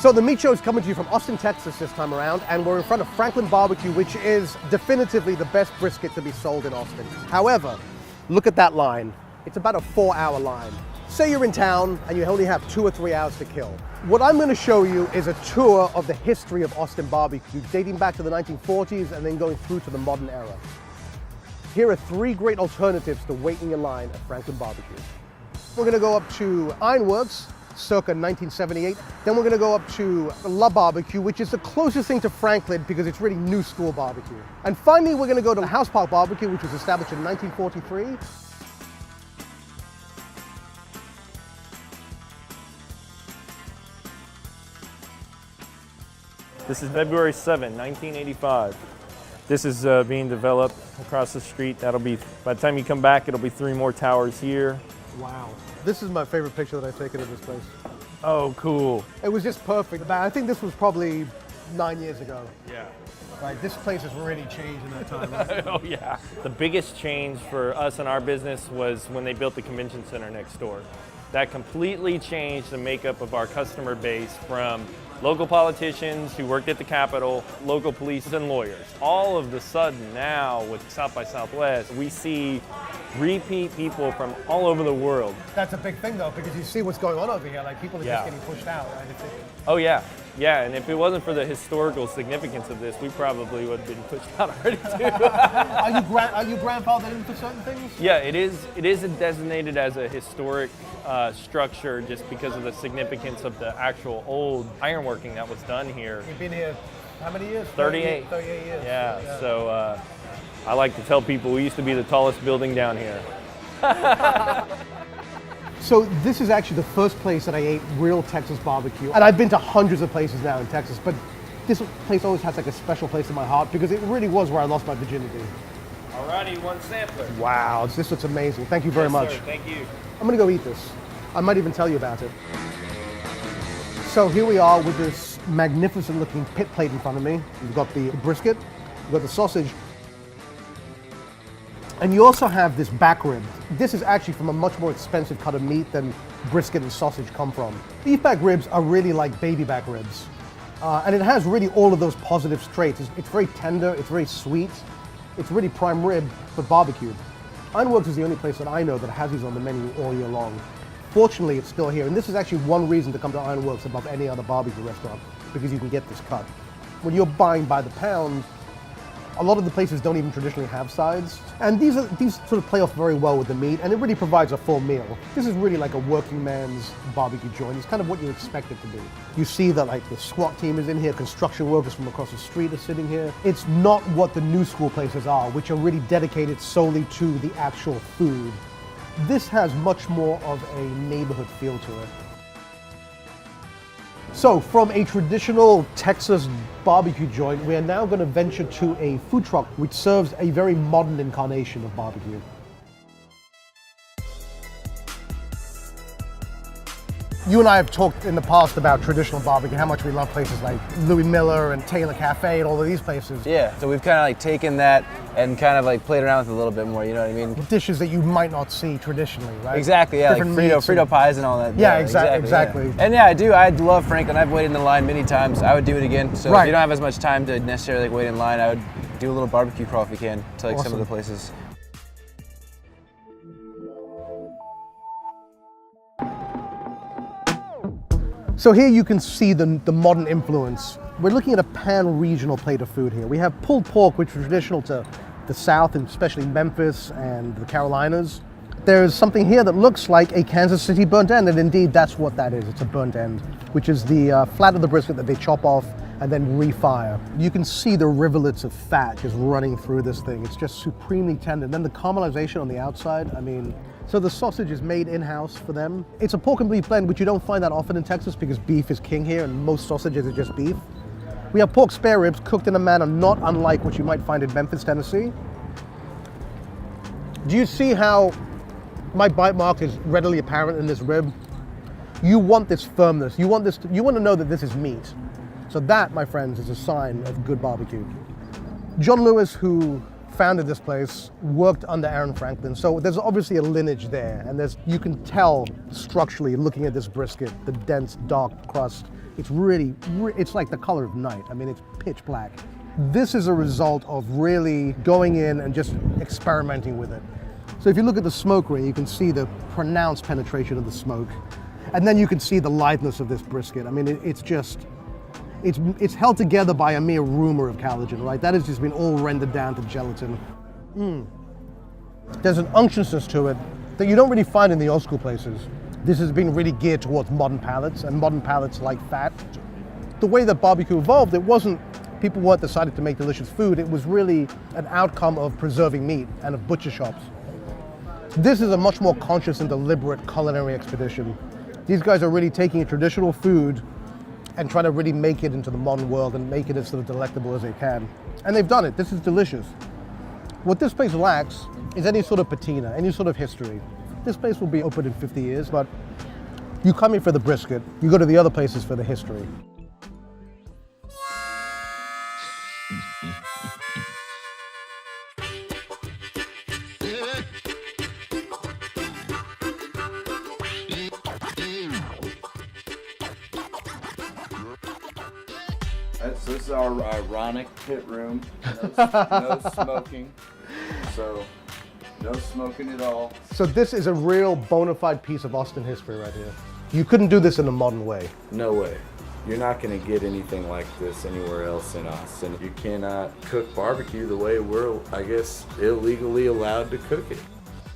So the meat show is coming to you from Austin, Texas this time around, and we're in front of Franklin Barbecue, which is definitively the best brisket to be sold in Austin. However, look at that line. It's about a 4-hour line. Say you're in town and you only have 2 or 3 hours to kill. What I'm going to show you is a tour of the history of Austin barbecue, dating back to the 1940s and then going through to the modern era. Here are 3 great alternatives to waiting in line at Franklin Barbecue. We're going to go up to Ironworks, circa 1978. Then we're going to go up to La Barbecue, which is the closest thing to Franklin because it's really new school barbecue. And finally, we're going to go to House Park Barbecue, which was established in 1943. This is February 7, 1985. This is being developed across the street. That'll be, by the time you come back, it'll be 3 more towers here. Wow. This is my favorite picture that I've taken of this place. Oh, cool. It was just perfect. I think this was probably 9 years ago. Yeah. Right, this place has really changed in that time. Right? Oh, yeah. The biggest change for us in our business was when they built the convention center next door. That completely changed the makeup of our customer base from local politicians who worked at the Capitol, local police and lawyers. All of the sudden now with South by Southwest, we see repeat people from all over the world. That's a big thing though, because you see what's going on over here, like people are just getting pushed out, right? Oh yeah, yeah, and if it wasn't for the historical significance of this, we probably would have been pushed out already too. Are you grandfathered in for certain things? Yeah, it is designated as a historic structure just because of the significance of the actual old ironworking that was done here. You've been here how many years? 38. 38 years. Yeah, so I like to tell people we used to be the tallest building down here. So this is actually the first place that I ate real Texas barbecue. And I've been to hundreds of places now in Texas, but this place always has like a special place in my heart because it really was where I lost my virginity. Alrighty, 1 sampler. Wow, this looks amazing. Thank you very much. Sir, thank you. I'm gonna go eat this. I might even tell you about it. So here we are with this magnificent looking pit plate in front of me. We've got the brisket, we've got the sausage, and you also have this back rib. This is actually from a much more expensive cut of meat than brisket and sausage come from. Beef back ribs are really like baby back ribs. And it has really all of those positive traits. It's very tender, it's very sweet. It's really prime rib, but barbecued. Ironworks is the only place that I know that has these on the menu all year long. Fortunately, it's still here. And this is actually one reason to come to Ironworks above any other barbecue restaurant, because you can get this cut. When you're buying by the pound, a lot of the places don't even traditionally have sides. And these sort of play off very well with the meat, and it really provides a full meal. This is really like a working man's barbecue joint. It's kind of what you expect it to be. You see that like the SWAT team is in here, construction workers from across the street are sitting here. It's not what the new school places are, which are really dedicated solely to the actual food. This has much more of a neighborhood feel to it. So from a traditional Texas barbecue joint, we are now going to venture to a food truck which serves a very modern incarnation of barbecue. You and I have talked in the past about traditional barbecue, how much we love places like Louis Miller and Taylor Cafe and all of these places. Yeah, so we've kind of like taken that and kind of like played around with it a little bit more, you know what I mean? Dishes that you might not see traditionally, right? Exactly, yeah, Different like meats Frito pies and all that. Yeah, exactly. Yeah. And yeah, I love Franklin. I've waited in the line many times. I would do it again. So if you don't have as much time to necessarily like wait in line, I would do a little barbecue crawl if you can to like some of the places. So here you can see the modern influence. We're looking at a pan-regional plate of food here. We have pulled pork, which is traditional to the South, and especially Memphis and the Carolinas. There's something here that looks like a Kansas City burnt end, and indeed that's what that is. It's a burnt end, which is the flat of the brisket that they chop off and then refire. You can see the rivulets of fat just running through this thing. It's just supremely tender. And then the caramelization on the outside, I mean, so the sausage is made in-house for them. It's a pork and beef blend, which you don't find that often in Texas because beef is king here and most sausages are just beef. We have pork spare ribs cooked in a manner not unlike what you might find in Memphis, Tennessee. Do you see how my bite mark is readily apparent in this rib? You want this firmness. You want to know that this is meat. So that, my friends, is a sign of good barbecue. John Lewis, who founded this place, worked under Aaron Franklin. So there's obviously a lineage there. And you can tell structurally, looking at this brisket, the dense, dark crust. It's really, it's like the color of night. I mean, it's pitch black. This is a result of really going in and just experimenting with it. So if you look at the smoke ring, you can see the pronounced penetration of the smoke. And then you can see the lightness of this brisket. I mean, it's held together by a mere rumor of collagen, right? That has just been all rendered down to gelatin. There's an unctuousness to it that you don't really find in the old school places. This has been really geared towards modern palates, and modern palates like fat. The way that barbecue evolved, it wasn't people weren't decided to make delicious food. It was really an outcome of preserving meat and of butcher shops. This is a much more conscious and deliberate culinary expedition. These guys are really taking a traditional food and trying to really make it into the modern world and make it as sort of delectable as they can. And they've done it. This is delicious. What this place lacks is any sort of patina, any sort of history. This place will be open in 50 years, but you come here for the brisket, you go to the other places for the history. So this is our ironic pit room. No smoking. So no smoking at all. So this is a real bona fide piece of Austin history right here. You couldn't do this in a modern way. No way. You're not going to get anything like this anywhere else in Austin. You cannot cook barbecue the way we're, I guess, illegally allowed to cook it.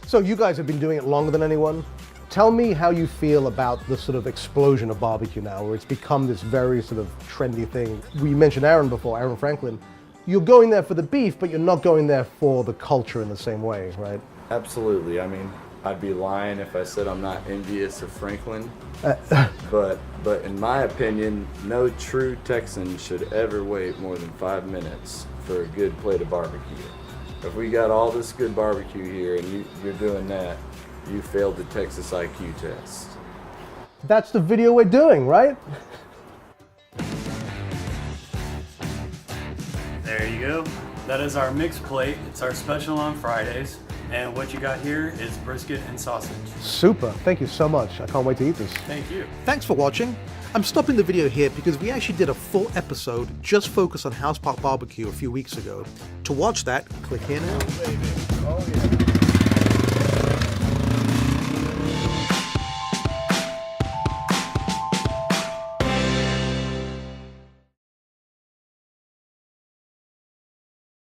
So you guys have been doing it longer than anyone. Tell me how you feel about the sort of explosion of barbecue now, where it's become this very sort of trendy thing. We mentioned Aaron before, Aaron Franklin. You're going there for the beef, but you're not going there for the culture in the same way, right? Absolutely. I mean, I'd be lying if I said I'm not envious of Franklin. But in my opinion, no true Texan should ever wait more than 5 minutes for a good plate of barbecue. If we got all this good barbecue here and you're doing that, you failed the Texas IQ test. That's the video we're doing, right? There you go. That is our mixed plate. It's our special on Fridays. And what you got here is brisket and sausage. Super. Thank you so much. I can't wait to eat this. Thank you. Thanks for watching. I'm stopping the video here because we actually did a full episode just focused on House Park Barbecue a few weeks ago. To watch that, click here now.